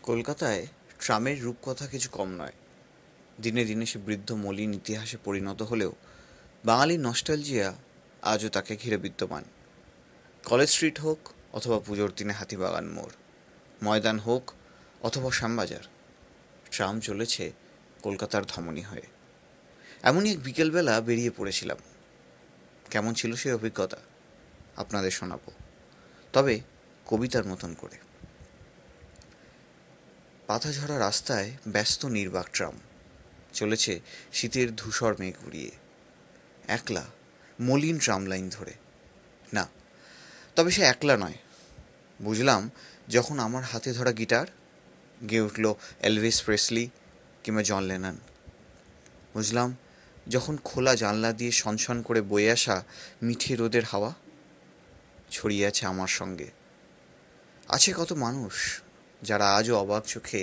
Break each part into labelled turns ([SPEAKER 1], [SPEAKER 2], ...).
[SPEAKER 1] কলকাতায় ট্রামের রূপকথা কিছু কম নয়। দিনে দিনে সে বৃদ্ধ মলিন ইতিহাসে পরিণত হলেও বাঙালির নস্টালজিয়া আজও তাকে ঘিরে বিদ্যমান। কলেজ স্ট্রিট হোক অথবা পুজোর দিনে হাতিবাগান মোড়, ময়দান হোক অথবা শ্যামবাজার, ট্রাম চলেছে কলকাতার ধমনী হয়ে। এমনই এক বিকেলবেলা বেরিয়ে পড়েছিলাম। কেমন ছিল সেই অভিজ্ঞতা আপনাদের শোনাবো, তবে কবিতার মতন করে। পাতাঝরা রাস্তায় ব্যস্ত নির্বাক ট্রাম চলেছে শীতের ধূসর মেঘ উড়িয়ে, একলা মলিন ট্রাম লাইন ধরে। না, তবে সে একলা নয়। বুঝলাম যখন আমার হাতে ধরা গিটার গেয়ে উঠল এলভিস প্রেসলি কিংবা জন লেনন। বুঝলাম যখন খোলা জানলা দিয়ে সনসন করে বয়ে আসা মিঠে রোদের হাওয়া ছড়িয়ে আছে আমার সঙ্গে। আছে কত মানুষ যারা আজও অবাক চোখে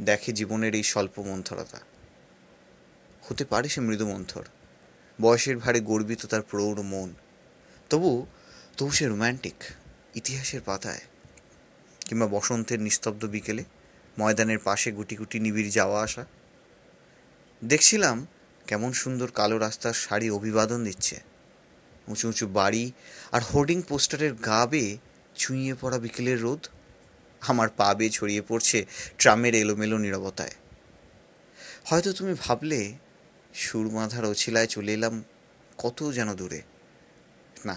[SPEAKER 1] দেখে জীবনের এই স্বল্প মন্থরতা। হতে পারে সে মৃদুমন্থর, বয়সের ভারে গর্বিত তার প্রৌঢ় মন, তবু তবু সে রোম্যান্টিক ইতিহাসের পাতায়, কিংবা বসন্তের নিস্তব্ধ বিকেলে ময়দানের পাশে গুটি গুটি নিবিড় যাওয়া আসা। দেখছিলাম কেমন সুন্দর কালো রাস্তার সারি অভিবাদন দিচ্ছে, উঁচু উঁচু বাড়ি আর হোর্ডিং পোস্টারের গা বেয়ে ছুঁয়ে পড়া বিকেলের রোদ আমার পা বেয়ে ছড়িয়ে পড়ছে ট্রামের এলোমেলো নীরবতায়। হয়তো তুমি ভাবলে সুরমাধার অছিলায় চলে এলাম কত যেন দূরে। না,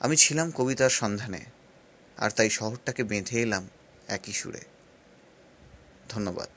[SPEAKER 1] আমি ছিলাম কবিতার সন্ধানে, আর তাই শহরটাকে বেঁধে এলাম একই সুরে। ধন্যবাদ।